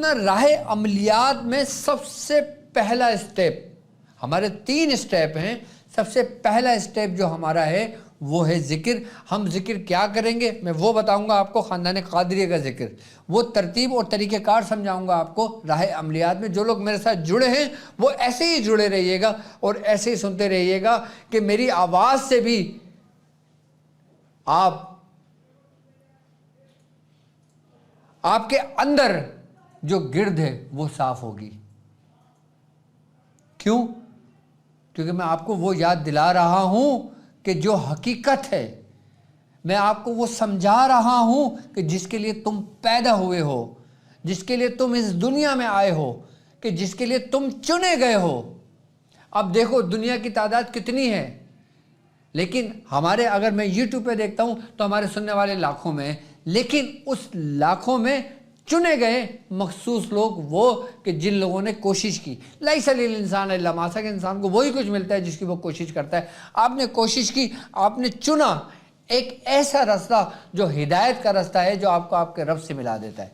نا راہ عملیات میں سب سے پہلا اسٹیپ، ہمارے 3 اسٹیپ ہیں، سب سے پہلا اسٹیپ جو ہمارا ہے وہ ہے ذکر۔ ہم ذکر کیا کریں گے میں وہ بتاؤں گا آپ کو، خاندان قادریہ کا ذکر، وہ ترتیب اور طریقہ کار سمجھاؤں گا آپ کو راہ عملیات میں۔ جو لوگ میرے ساتھ جڑے ہیں وہ ایسے ہی جڑے رہیے گا اور ایسے ہی سنتے رہیے گا کہ میری آواز سے بھی آپ کے اندر جو گرد ہے وہ صاف ہوگی۔ کیوں؟ کیونکہ میں آپ کو وہ یاد دلا رہا ہوں کہ جو حقیقت ہے، میں آپ کو وہ سمجھا رہا ہوں کہ جس کے لیے تم پیدا ہوئے ہو، جس کے لیے تم اس دنیا میں آئے ہو، کہ جس کے لیے تم چنے گئے ہو۔ اب دیکھو دنیا کی تعداد کتنی ہے، لیکن ہمارے، اگر میں یوٹیوب پہ دیکھتا ہوں تو ہمارے سننے والے لاکھوں میں ہیں، لیکن اس لاکھوں میں چنے گئے مخصوص لوگ وہ کہ جن لوگوں نے کوشش کی۔ لیس للانسان الا ما سعی، کہ انسان کو وہی کچھ ملتا ہے جس کی وہ کوشش کرتا ہے۔ آپ نے کوشش کی، آپ نے چنا ایک ایسا راستہ جو ہدایت کا راستہ ہے، جو آپ کو آپ کے رب سے ملا دیتا ہے۔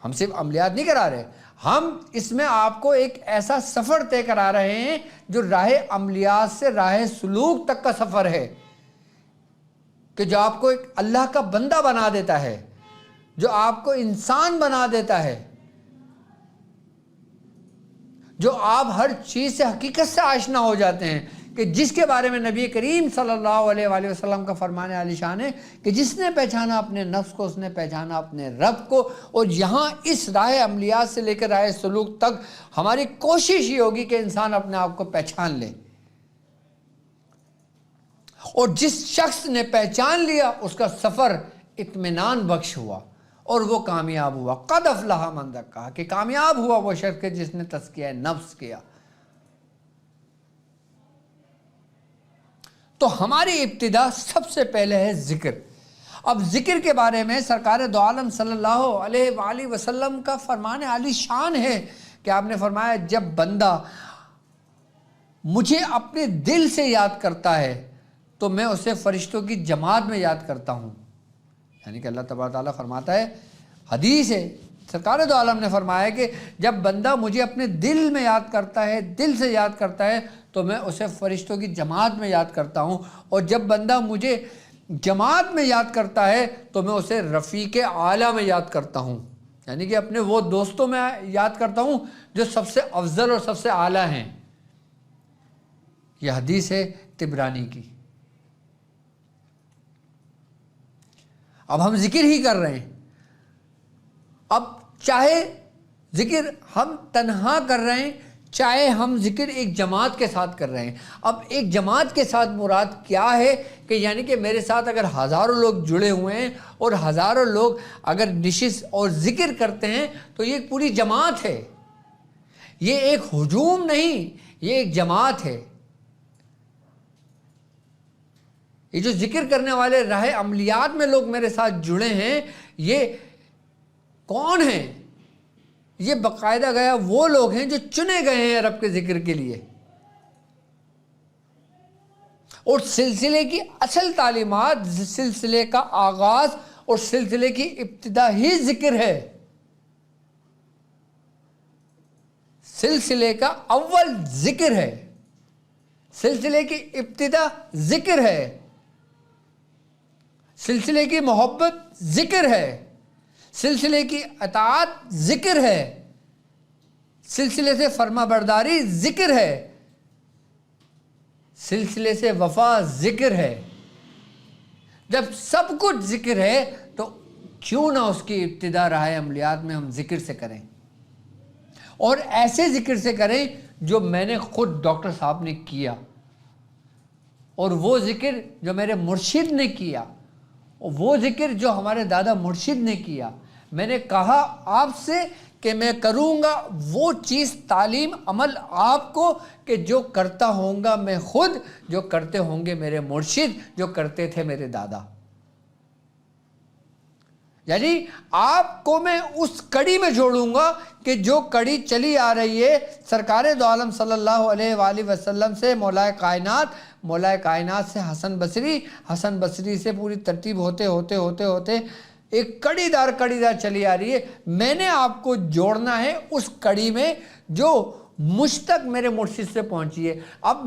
ہم صرف عملیات نہیں کرا رہے، ہم اس میں آپ کو ایک ایسا سفر طے کرا رہے ہیں جو راہ عملیات سے راہ سلوک تک کا سفر ہے، کہ جو آپ کو ایک اللہ کا بندہ بنا دیتا ہے، جو آپ کو انسان بنا دیتا ہے، جو آپ ہر چیز سے حقیقت سے آشنا ہو جاتے ہیں، کہ جس کے بارے میں نبی کریم صلی اللہ علیہ وآلہ وسلم کا فرمان عالی شان ہے کہ جس نے پہچانا اپنے نفس کو، اس نے پہچانا اپنے رب کو۔ اور یہاں اس راہ عملیات سے لے کر راہ سلوک تک ہماری کوشش یہ ہوگی کہ انسان اپنے آپ کو پہچان لے، اور جس شخص نے پہچان لیا اس کا سفر اطمینان بخش ہوا اور وہ کامیاب ہوا۔ قد افلح من زکاھا، کہ کامیاب ہوا وہ شخص جس نے تزکیہ نفس کیا۔ تو ہماری ابتدا سب سے پہلے ہے ذکر۔ اب ذکر کے بارے میں سرکار دو عالم صلی اللہ علیہ وآلہ وسلم کا فرمان عالی شان ہے کہ آپ نے فرمایا جب بندہ مجھے اپنے دل سے یاد کرتا ہے تو میں اسے فرشتوں کی جماعت میں یاد کرتا ہوں۔ یعنی کہ اللہ تبارک تعالیٰ فرماتا ہے، حدیث ہے، سرکار دو عالم نے فرمایا کہ جب بندہ مجھے اپنے دل میں یاد کرتا ہے، دل سے یاد کرتا ہے، تو میں اسے فرشتوں کی جماعت میں یاد کرتا ہوں، اور جب بندہ مجھے جماعت میں یاد کرتا ہے تو میں اسے رفیق اعلیٰ میں یاد کرتا ہوں، یعنی کہ اپنے وہ دوستوں میں یاد کرتا ہوں جو سب سے افضل اور سب سے اعلیٰ ہیں۔ یہ حدیث ہے طبرانی کی۔ اب ہم ذکر ہی کر رہے ہیں، اب چاہے ذکر ہم تنہا کر رہے ہیں، چاہے ہم ذکر ایک جماعت کے ساتھ کر رہے ہیں۔ اب ایک جماعت کے ساتھ مراد کیا ہے کہ یعنی کہ میرے ساتھ اگر ہزاروں لوگ جڑے ہوئے ہیں اور ہزاروں لوگ اگر نشست اور ذکر کرتے ہیں تو یہ ایک پوری جماعت ہے، یہ ایک ہجوم نہیں، یہ ایک جماعت ہے۔ یہ جو ذکر کرنے والے راہ عملیات میں لوگ میرے ساتھ جڑے ہیں، یہ کون ہیں؟ یہ باقاعدہ گیا وہ لوگ ہیں جو چنے گئے ہیں رب کے ذکر کے لیے، اور سلسلے کی اصل تعلیمات، سلسلے کا آغاز اور سلسلے کی ابتدا ہی ذکر ہے۔ سلسلے کا اول ذکر ہے، سلسلے کی ابتدا ذکر ہے، سلسلے کی محبت ذکر ہے، سلسلے کی اطاعت ذکر ہے، سلسلے سے فرما برداری ذکر ہے، سلسلے سے وفا ذکر ہے۔ جب سب کچھ ذکر ہے تو کیوں نہ اس کی ابتدا راہ عملیات میں ہم ذکر سے کریں، اور ایسے ذکر سے کریں جو میں نے خود ڈاکٹر صاحب نے کیا، اور وہ ذکر جو میرے مرشد نے کیا، وہ ذکر جو ہمارے دادا مرشد نے کیا۔ میں نے کہا آپ سے کہ میں کروں گا وہ چیز، تعلیم عمل آپ کو کہ جو کرتا ہوں گا میں خود، جو کرتے ہوں گے میرے مرشد، جو کرتے تھے میرے دادا۔ یعنی آپ کو میں اس کڑی میں جوڑوں گا کہ جو کڑی چلی آ رہی ہے سرکار دو عالم صلی اللہ علیہ وآلہ وسلم سے مولا کائنات، مولا کائنات سے حسن بصری، حسن بصری سے پوری ترتیب ہوتے ہوتے ہوتے ہوتے ایک کڑی دار چلی آ رہی ہے، میں نے آپ کو جوڑنا ہے اس کڑی میں جو مجھ تک میرے مرشد سے پہنچی ہے۔ اب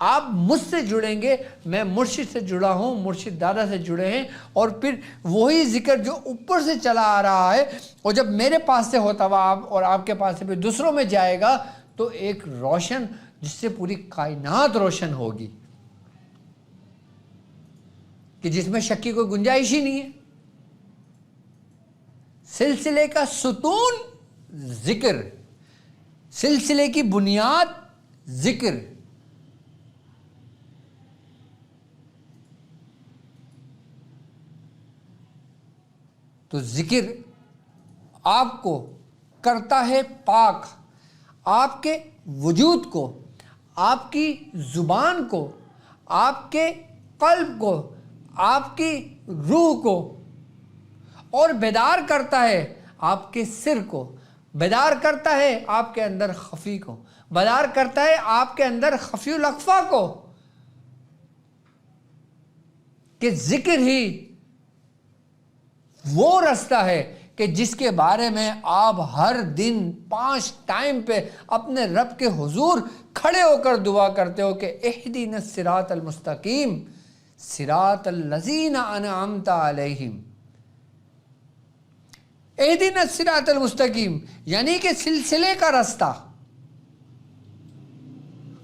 آپ مجھ سے جڑیں گے، میں مرشد سے جڑا ہوں، مرشد دادا سے جڑے ہیں، اور پھر وہی ذکر جو اوپر سے چلا آ رہا ہے، اور جب میرے پاس سے ہوتا ہوا اور آپ کے پاس سے پھر دوسروں میں جائے گا تو ایک روشن جس سے پوری کائنات روشن ہوگی، کہ جس میں شک کی کوئی گنجائش ہی نہیں ہے۔ سلسلے کا ستون ذکر، سلسلے کی بنیاد ذکر۔ تو ذکر آپ کو کرتا ہے پاک، آپ کے وجود کو، آپ کی زبان کو، آپ کے قلب کو، آپ کی روح کو، اور بیدار کرتا ہے آپ کے سر کو، بیدار کرتا ہے آپ کے اندر خفی کو، بیدار کرتا ہے آپ کے اندر خفی الاخفا کو، کہ ذکر ہی وہ رستہ ہے کہ جس کے بارے میں آپ ہر دن 5 ٹائم پہ اپنے رب کے حضور کھڑے ہو کر دعا کرتے ہو کہ اہدنا الصراط المستقیم صراط الذین انعمت علیہم۔ اہدنا الصراط المستقیم یعنی کہ سلسلے کا رستہ،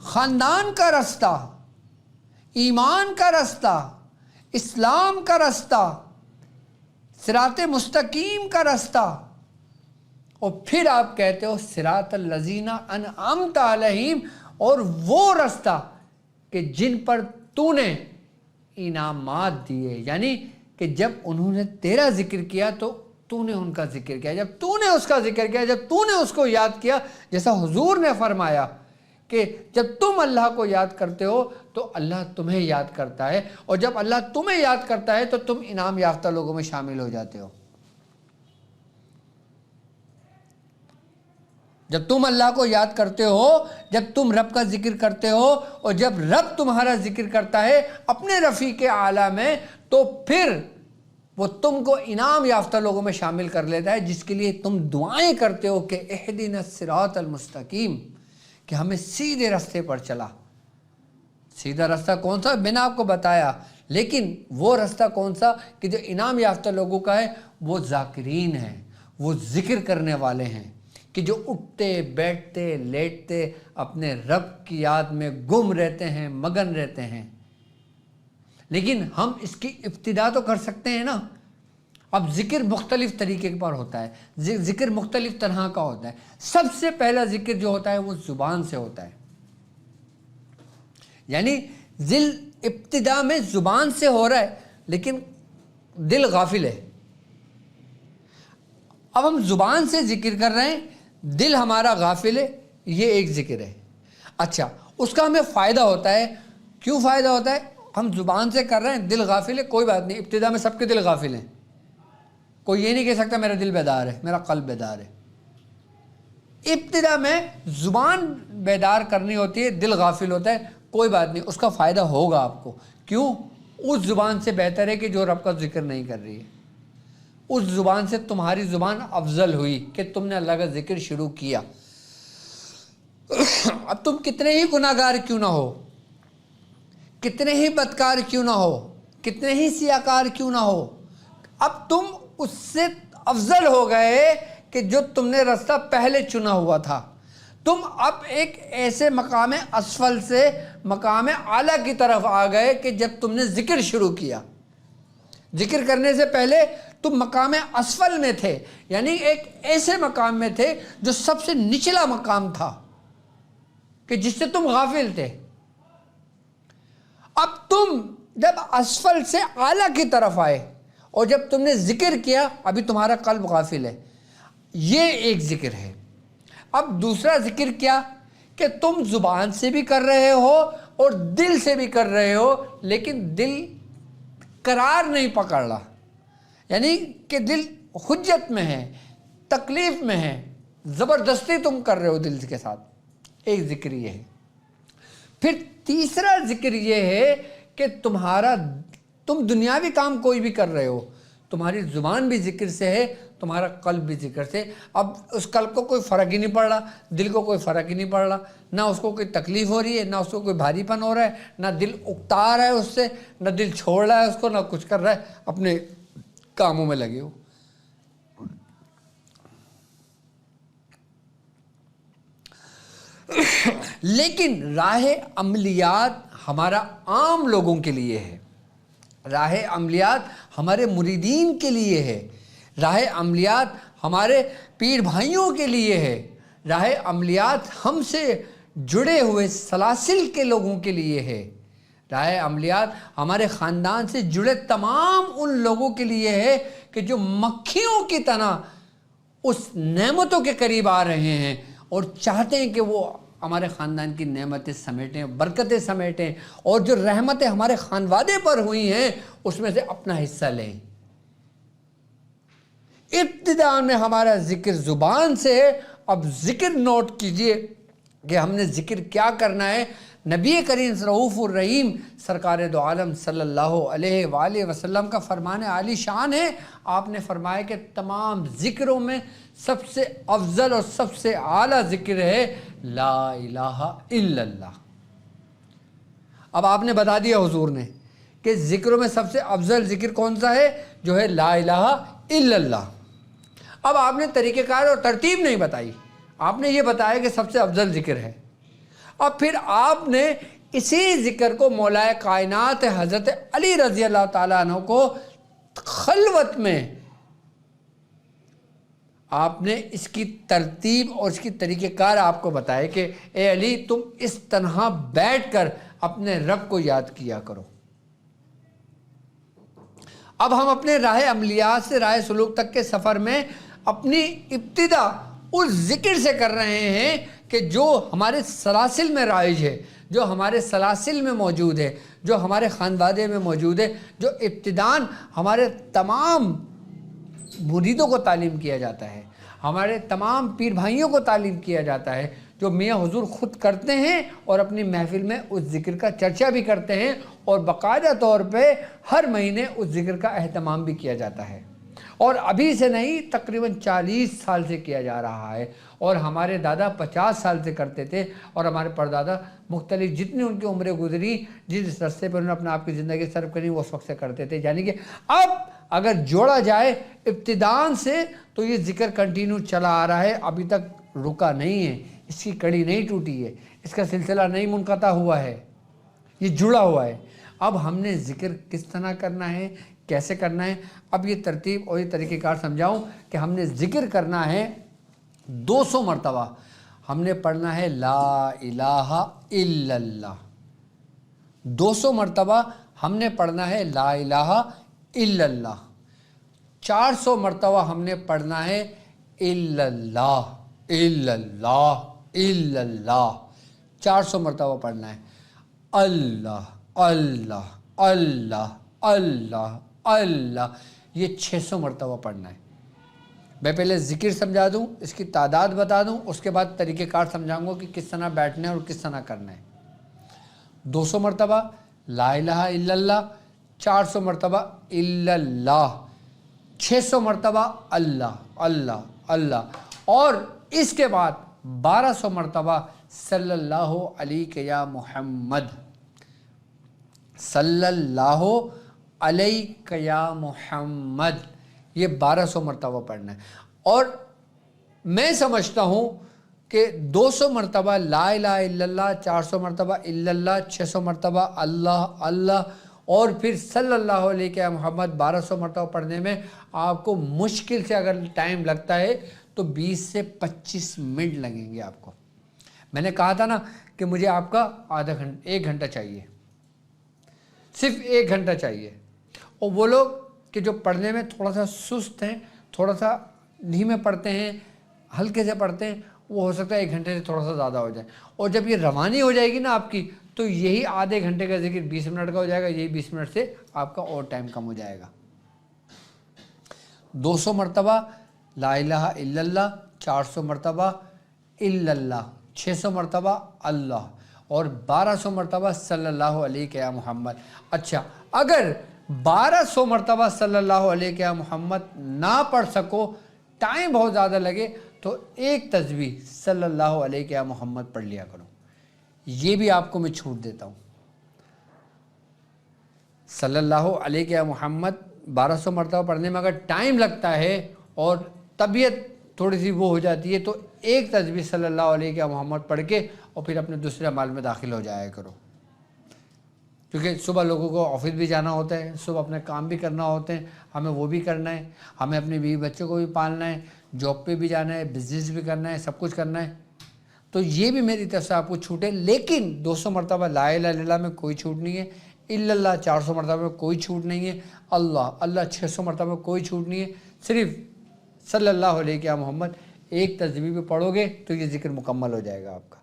خاندان کا رستہ، ایمان کا رستہ، اسلام کا رستہ، صراط مستقیم کا رستہ، اور پھر آپ کہتے ہو صراط الذین انعمت علیہم، اور وہ رستہ کہ جن پر تو نے انعامات دیے، یعنی کہ جب انہوں نے تیرا ذکر کیا تو تو نے ان کا ذکر کیا، جب تو نے اس کا ذکر کیا، جب تو نے اس کو یاد کیا، جیسا حضور نے فرمایا کہ جب تم اللہ کو یاد کرتے ہو تو اللہ تمہیں یاد کرتا ہے، اور جب اللہ تمہیں یاد کرتا ہے تو تم انعام یافتہ لوگوں میں شامل ہو جاتے ہو۔ جب تم اللہ کو یاد کرتے ہو، جب تم رب کا ذکر کرتے ہو، اور جب رب تمہارا ذکر کرتا ہے اپنے رفیق اعلیٰ میں، تو پھر وہ تم کو انعام یافتہ لوگوں میں شامل کر لیتا ہے، جس کے لیے تم دعائیں کرتے ہو کہ اہدنا الصراط المستقیم، کہ ہمیں سیدھے راستے پر چلا۔ سیدھا راستہ کون سا؟ میں نے آپ کو بتایا، لیکن وہ راستہ کون سا کہ جو انعام یافتہ لوگوں کا ہے، وہ ذاکرین ہیں، وہ ذکر کرنے والے ہیں، کہ جو اٹھتے بیٹھتے لیٹتے اپنے رب کی یاد میں گم رہتے ہیں، مگن رہتے ہیں۔ لیکن ہم اس کی ابتدا تو کر سکتے ہیں نا۔ اب ذکر مختلف طریقے پر ہوتا ہے، ذکر مختلف طرح کا ہوتا ہے۔ سب سے پہلا ذکر جو ہوتا ہے وہ زبان سے ہوتا ہے، یعنی ابتدا میں زبان سے ہو رہا ہے لیکن دل غافل ہے۔ اب ہم زبان سے ذکر کر رہے ہیں، دل ہمارا غافل ہے، یہ ایک ذکر ہے۔ اچھا، اس کا ہمیں فائدہ ہوتا ہے۔ کیوں فائدہ ہوتا ہے؟ ہم زبان سے کر رہے ہیں، دل غافل ہے، کوئی بات نہیں، ابتدا میں سب کے دل غافل ہیں، کوئی یہ نہیں کہہ سکتا میرا دل بیدار ہے، میرا قلب بیدار ہے۔ ابتدا میں زبان بیدار کرنی ہوتی ہے، دل غافل ہوتا ہے، کوئی بات نہیں، اس کا فائدہ ہوگا آپ کو۔ کیوں؟ اس زبان سے بہتر ہے کہ جو رب کا ذکر نہیں کر رہی ہے۔ اس زبان سے تمہاری زبان افضل ہوئی کہ تم نے اللہ کا ذکر شروع کیا۔ اب تم کتنے ہی گناہگار کیوں نہ ہو، کتنے ہی بدکار کیوں نہ ہو، کتنے ہی سیاکار کیوں نہ ہو، اب تم اس سے افضل ہو گئے کہ جو تم نے راستہ پہلے چنا ہوا تھا۔ تم اب ایک ایسے مقام اسفل سے مقام اعلیٰ کی طرف آ گئے کہ جب تم نے ذکر شروع کیا، ذکر کرنے سے پہلے تم مقام اسفل میں تھے، یعنی ایک ایسے مقام میں تھے جو سب سے نچلا مقام تھا کہ جس سے تم غافل تھے۔ اب تم جب اسفل سے اعلیٰ کی طرف آئے اور جب تم نے ذکر کیا، ابھی تمہارا قلب غافل ہے، یہ ایک ذکر ہے۔ اب دوسرا ذکر کیا کہ تم زبان سے بھی کر رہے ہو اور دل سے بھی کر رہے ہو، لیکن دل قرار نہیں پکڑ رہا، یعنی کہ دل حجت میں ہے، تکلیف میں ہے، زبردستی تم کر رہے ہو دل کے ساتھ، ایک ذکر یہ ہے۔ پھر تیسرا ذکر یہ ہے کہ تم دنیاوی کام کوئی بھی کر رہے ہو، تمہاری زبان بھی ذکر سے ہے، تمہارا قلب بھی ذکر سے۔ اب اس قلب کو کوئی فرق ہی نہیں پڑ رہا، دل کو کوئی فرق ہی نہیں پڑ رہا، نہ اس کو کوئی تکلیف ہو رہی ہے، نہ اس کو کوئی بھاری پن ہو رہا ہے، نہ دل اکتا رہا ہے اس سے، نہ دل چھوڑ رہا ہے اس کو، نہ کچھ کر رہا ہے، اپنے کاموں میں لگے ہو۔ لیکن راہ عملیات ہمارا عام لوگوں کے لیے ہے، راہ عملیات ہمارے مریدین کے لیے ہے، راہ عملیات ہمارے پیر بھائیوں کے لیے ہے، راہ عملیات ہم سے جڑے ہوئے سلاسل کے لوگوں کے لیے ہے، راہ عملیات ہمارے خاندان سے جڑے تمام ان لوگوں کے لیے ہے کہ جو مکھیوں کی طرح اس نعمتوں کے قریب آ رہے ہیں اور چاہتے ہیں کہ وہ ہمارے خاندان کی نعمتیں سمیٹیں، برکتیں سمیٹیں، اور جو رحمتیں ہمارے خانوادے پر ہوئی ہیں اس میں سے اپنا حصہ لیں۔ ابتداء میں ہمارا ذکر زبان سے ہے۔ اب ذکر نوٹ کیجئے کہ ہم نے ذکر کیا کرنا ہے۔ نبی کریم رؤوف الرحیم سرکار دو عالم صلی اللہ علیہ وآلہ وسلم کا فرمان عالی شان ہے۔ آپ نے فرمایا کہ تمام ذکروں میں سب سے افضل اور سب سے اعلیٰ ذکر ہے لا الہ الا اللہ۔ اب آپ نے بتا دیا حضور نے کہ ذکروں میں سب سے افضل ذکر کون سا ہے؟ جو ہے لا الہ الا اللہ۔ اب آپ نے طریقہ کار اور ترتیب نہیں بتائی، آپ نے یہ بتایا کہ سب سے افضل ذکر ہے۔ اب پھر آپ نے اسی ذکر کو مولا کائنات حضرت علی رضی اللہ تعالیٰ عنہ کو خلوت میں آپ نے اس کی ترتیب اور اس کی طریقہ کار آپ کو بتایا کہ اے علی تم اس طرح بیٹھ کر اپنے رب کو یاد کیا کرو۔ اب ہم اپنے راہ عملیات سے راہ سلوک تک کے سفر میں اپنی ابتدا اس ذکر سے کر رہے ہیں کہ جو ہمارے سلاسل میں رائج ہے، جو ہمارے سلاسل میں موجود ہے، جو ہمارے خانوادے میں موجود ہے، جو ابتداً ہمارے تمام مریدوں کو تعلیم کیا جاتا ہے، ہمارے تمام پیر بھائیوں کو تعلیم کیا جاتا ہے، جو میاں حضور خود کرتے ہیں اور اپنی محفل میں اس ذکر کا چرچا بھی کرتے ہیں، اور باقاعدہ طور پہ ہر مہینے اس ذکر کا اہتمام بھی کیا جاتا ہے، اور ابھی سے نہیں تقریباً 40 سال سے کیا جا رہا ہے، اور ہمارے دادا 50 سال سے کرتے تھے، اور ہمارے پردادا مختلف جتنی ان کی عمریں گزری، جس رستے پر انہوں نے اپنے آپ کی زندگی صرف کری وہ اس وقت سے کرتے تھے۔ یعنی کہ اب اگر جوڑا جائے ابتداء سے تو یہ ذکر کنٹینیو چلا آ رہا ہے، ابھی تک رکا نہیں ہے، اس کی کڑی نہیں ٹوٹی ہے، اس کا سلسلہ نہیں منقطع ہوا ہے، یہ جڑا ہوا ہے۔ اب ہم نے ذکر کس طرح کرنا ہے، کیسے کرنا ہے، اب یہ ترتیب اور یہ طریقہ کار سمجھاؤں کہ ہم نے ذکر کرنا ہے 200 مرتبہ، ہم نے پڑھنا ہے لا الہ الا اللہ، 200 مرتبہ ہم نے پڑھنا ہے لا الہ الا اللہ، 400 مرتبہ ہم نے پڑھنا ہے الا اللہ الا اللہ الا اللہ، 400 مرتبہ پڑھنا ہے اللہ اللہ اللہ اللہ اللہ، یہ 600 مرتبہ پڑھنا ہے۔ میں پہلے ذکر سمجھا دوں، اس کی تعداد بتا دوں، اس کے بعد طریقہ کار سمجھاؤں گا کہ کس طرح بیٹھنا ہے اور کس طرح کرنا ہے۔ 200 مرتبہ لا الہ الا اللہ، 400 مرتبہ الا اللہ، 600 مرتبہ اللہ اللہ اللہ، اور اس کے بعد 1200 مرتبہ صلی اللہ علیہ یا محمد، صلی اللہ علیہ یا محمد، یہ 1200 مرتبہ پڑھنا ہے۔ اور میں سمجھتا ہوں کہ 200 مرتبہ لا الہ الا اللہ، 400 مرتبہ الا اللہ، 600 مرتبہ اللہ اللہ، اور پھر صلی اللہ علیہ یا محمد 1200 مرتبہ پڑھنے میں آپ کو مشکل سے اگر ٹائم لگتا ہے تو 20 سے 25 منٹ لگیں گے آپ کو۔ میں نے کہا تھا نا کہ مجھے آپ کا ایک گھنٹہ چاہیے، صرف 1 گھنٹہ چاہیے۔ اور وہ لوگ کہ جو پڑھنے میں تھوڑا سا سست ہیں، تھوڑا سا دھیمے پڑھتے ہیں، ہلکے سے پڑھتے ہیں، وہ ہو سکتا ہے 1 گھنٹے سے تھوڑا سا زیادہ ہو جائے، اور جب یہ روانی ہو جائے گی نا آپ کی تو یہی آدھے گھنٹے کا ذکر 20 منٹ کا ہو جائے گا، یہی 20 منٹ سے آپ کا اور ٹائم کم ہو جائے گا۔ 200 مرتبہ لا الہ الا اللہ، 400 مرتبہ الا اللہ، 600 مرتبہ اللہ، اور 1200 مرتبہ صلی اللہ علیہ یا محمد۔ اچھا، اگر 1200 مرتبہ صلی اللہ علیہ محمد نہ پڑھ سکو، ٹائم بہت زیادہ لگے، تو ایک تسبیح صلی اللہ علیہ محمد پڑھ لیا کرو۔ یہ بھی آپ کو میں چھوٹ دیتا ہوں۔ صلی اللہ علیہ محمد 1200 مرتبہ پڑھنے میں اگر ٹائم لگتا ہے اور طبیعت تھوڑی سی وہ ہو جاتی ہے، تو ایک تسبیح صلی اللہ علیہ محمد پڑھ کے اور پھر اپنے دوسرے اعمال میں داخل ہو جایا کرو، کیونکہ صبح لوگوں کو آفس بھی جانا ہوتا ہے، صبح اپنے کام بھی کرنا ہوتے ہیں، ہمیں وہ بھی کرنا ہے، ہمیں اپنے بیوی بچوں کو بھی پالنا ہے، جاب پہ بھی جانا ہے، بزنس بھی کرنا ہے، سب کچھ کرنا ہے۔ تو یہ بھی میری طرف سے آپ کو چھوٹ ہے، لیکن 200 مرتبہ لا الہ الا اللہ میں کوئی چھوٹ نہیں ہے، الا اللہ 400 مرتبہ میں کوئی چھوٹ نہیں ہے، اللہ اللہ 600 مرتبہ میں کوئی چھوٹ نہیں ہے۔ صرف صلی اللہ علیہ محمد ایک تسبیح بھی پڑھو گے تو یہ ذکر مکمل ہو جائے گا آپ کا،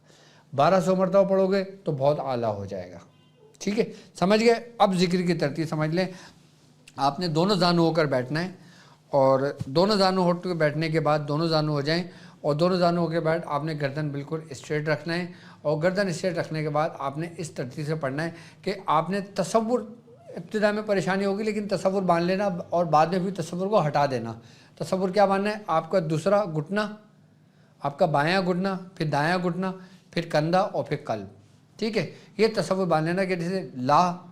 1200 مرتبہ پڑھو گے تو بہت اعلیٰ ہو جائے گا۔ ٹھیک ہے، سمجھ گئے؟ اب ذکر کی ترتیب سمجھ لیں۔ آپ نے دونوں زانو ہو کر بیٹھنا ہے، اور دونوں زانو ہو کے بیٹھنے کے بعد دونوں زانو ہو جائیں، اور دونوں زانو ہو کے بیٹھ آپ نے گردن بالکل اسٹریٹ رکھنا ہے، اور گردن اسٹریٹ رکھنے کے بعد آپ نے اس ترتیب سے پڑھنا ہے کہ آپ نے تصور، ابتدا میں پریشانی ہوگی لیکن تصور باندھ لینا، اور بعد میں بھی تصور کو ہٹا دینا۔ تصور کیا باندھنا ہے؟ آپ کا دوسرا گھٹنا، آپ کا بایاں گھٹنا، پھر دایاں گھٹنا، پھر کندھا اور پھر قلب۔ ٹھیک ہے، یہ تصور باندھ لینا کہ جیسے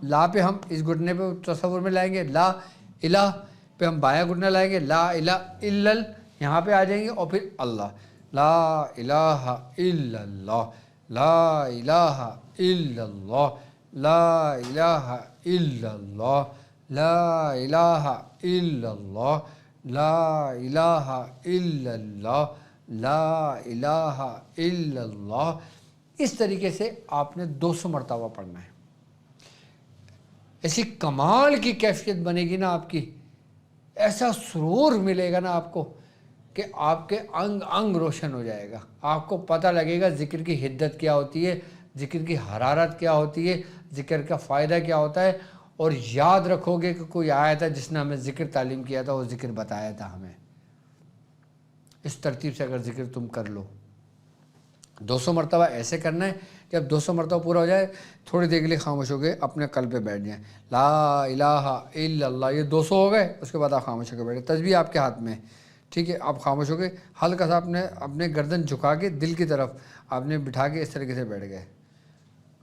لا پہ ہم اس گھٹنے پہ تصور میں لائیں گے، لا الہ پہ ہم بایاں گھٹنا لائیں گے، لا الہ الا یہاں پہ آ جائیں گے، اور پھر اللہ، لا الہ الا اللہ، لا الہ الا اللہ، لا الہ الا اللہ، لا الہ الا اللہ، لا الہ الا اللہ، لا الہ الا اللہ۔ اس طریقے سے آپ نے 200 مرتبہ پڑھنا ہے۔ ایسی کمال کی کیفیت بنے گی نا آپ کی، ایسا سرور ملے گا نا آپ کو کہ آپ کے انگ انگ روشن ہو جائے گا، آپ کو پتہ لگے گا ذکر کی حدت کیا ہوتی ہے، ذکر کی حرارت کیا ہوتی ہے، ذکر کا فائدہ کیا ہوتا ہے، اور یاد رکھو گے کہ کوئی آیا تھا جس نے ہمیں ذکر تعلیم کیا تھا، وہ ذکر بتایا تھا ہمیں۔ اس ترتیب سے اگر ذکر تم کر لو، 200 مرتبہ ایسے کرنا ہے، جب 200 مرتبہ پورا ہو جائے تھوڑی دیر کے لیے خاموش ہو گئے، اپنے قلب پہ بیٹھ جائیں، لا الہ الا اللہ، یہ 200 ہو گئے، اس کے بعد آپ خاموش ہو کے بیٹھے، تسبیح آپ کے ہاتھ میں، ٹھیک ہے، آپ خاموش ہو گئے، ہلکا سا اپنے گردن جھکا کے دل کی طرف آپ نے بٹھا کے اس طریقے سے بیٹھ گئے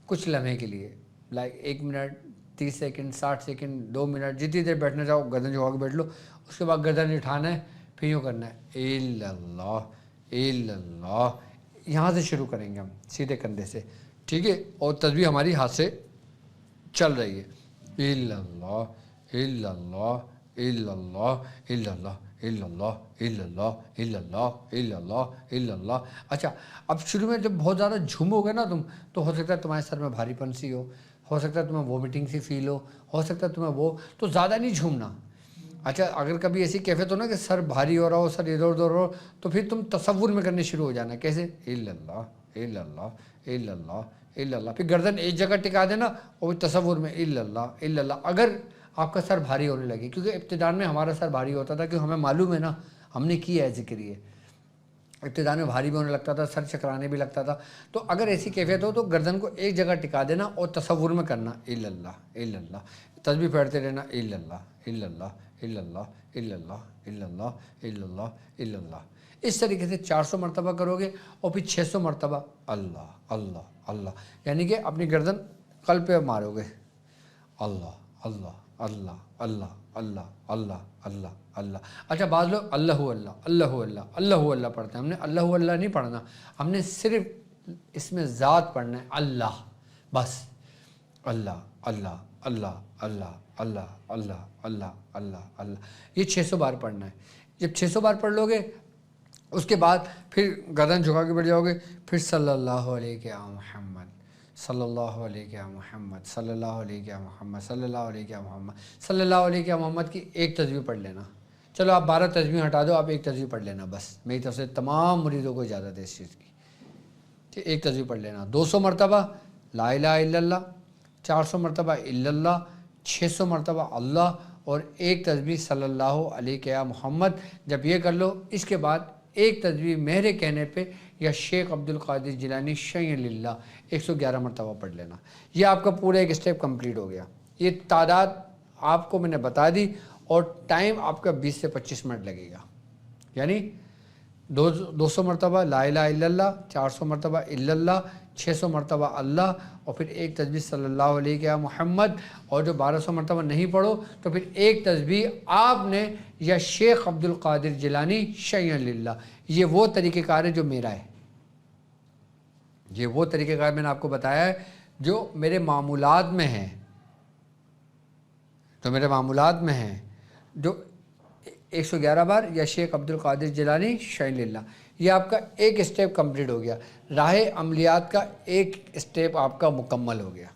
کچھ لمحے کے لیے، like 1 minute, 30 second, 60 second, 2 minute, جتنی دیر بیٹھنا چاہو گردن جھکا کے بیٹھ لو۔ اس کے بعد گردن اٹھانا ہے، پھر یوں کرنا ہے، الا اللہ الا اللہ، یہاں سے شروع کریں گے ہم سیدھے کندھے سے، ٹھیک ہے، اور تسبیح ہماری ہاتھ سے چل رہی ہے، الا اللہ الا اللہ الا اللہ الا اللہ الا اللہ الا اللہ الا اللہ الا اللہ الا اللہ۔ اچھا، اب شروع میں جب بہت زیادہ جھومو گے نا تم، تو ہو سکتا ہے تمہارے سر میں بھاری پن سی ہو سکتا ہے تمہیں وومیٹنگ سی فیل ہو سکتا ہے تمہیں تو زیادہ نہیں جھومنا۔ اچھا، اگر کبھی ایسی کیفیت ہو نا کہ سر بھاری ہو رہا ہو، سر ادھر ادھر ہو، تو پھر تم تصور میں کرنے شروع ہو جانا، کیسے؟ الا اللہ الا اللہ الا اللہ الا اللہ، پھر گردن ایک جگہ ٹکا دینا اور تصور میں الا اللہ الا اللہ۔ اگر آپ کا سر بھاری ہونے لگے، کیونکہ ابتدان میں ہمارا سر بھاری ہوتا تھا، کیونکہ ہمیں معلوم ہے نا، ہم نے کیا ہے ذکر، یہ ابتدان میں بھاری بھی ہونے لگتا تھا، سر چکرانے بھی لگتا تھا، تو اگر ایسی کیفیت ہو تو گردن کو ایک جگہ ٹکا دینا اور تصور میں کرنا الا اللہ الا اللہ، تسبیح پڑھتے رہنا، الا اللہ الا اللہ الا اللہ الا اللہ الا اللہ الا اللہ الا اللہ۔ اس طریقے سے 400 مرتبہ کرو گے، اور پھر 600 مرتبہ اللہ اللہ اللہ، یعنی کہ اپنی گردن قلب پہ مارو گے، اللہ اللہ اللہ اللہ اللہ اللہ اللہ اللہ۔ اچھا، بعض لوگ اللہ اللہ اللہ اللہ اللہ اللہ پڑھتے ہیں، ہم نے اللہ اللہ نہیں پڑھنا، ہم نے صرف اس میں ذات پڑھنا ہے، اللہ، بس اللہ اللہ اللہ اللہ اللہ اللہ اللہ اللہ اللہ، یہ 600 بار پڑھنا ہے۔ جب 600 بار پڑھ لو گے، اس کے بعد پھر گردن جھکا کے بیٹھ جاؤ گے، پھر صلی اللہ علیہ محمد، صلی اللہ علیہ محمد، صلی اللہ علیہ محمد، صلی اللہ علیہ محمد، صلی اللہ علیہ محمد کی ایک تسبیح پڑھ لینا۔ چلو آپ 12 تسبیح ہٹا دو، آپ ایک تسبیح پڑھ لینا، بس میری طرف سے تمام مریدوں کو اجازت ہے اس چیز کی، ٹھیک، ایک تسبیح پڑھ لینا۔ 200 مرتبہ لا الہ الا اللہ، 400 مرتبہ الا اللہ، 600 مرتبہ اللہ، اور ایک تسبیح صلی اللہ علیہ محمد۔ جب یہ کر لو، اس کے بعد ایک تسبیح میرے کہنے پہ یا شیخ عبد القادر جیلانی شیء للہ 111 مرتبہ پڑھ لینا۔ یہ آپ کا پورا ایک اسٹیپ کمپلیٹ ہو گیا۔ یہ تعداد آپ کو میں نے بتا دی، اور ٹائم آپ کا 20 سے 25 منٹ لگے گا، یعنی 200 مرتبہ لا الہ الا اللہ، 400 مرتبہ الا اللہ، 600 مرتبہ اللہ، اور پھر ایک تسبیح صلی اللہ علیہ محمد، اور جو 1200 مرتبہ نہیں پڑھو تو پھر ایک تسبیح آپ نے یا شیخ عبد القادر جیلانی شیئا للہ. یہ وہ طریقہ کار ہے جو میرا ہے، یہ وہ طریقہ کار میں نے آپ کو بتایا ہے جو میرے معمولات میں ہیں، جو 111 بار یا شیخ عبد القادر جیلانی شیئا للہ. یہ آپ کا ایک اسٹیپ کمپلیٹ ہو گیا، راہ عملیات کا ایک اسٹیپ آپ کا مکمل ہو گیا.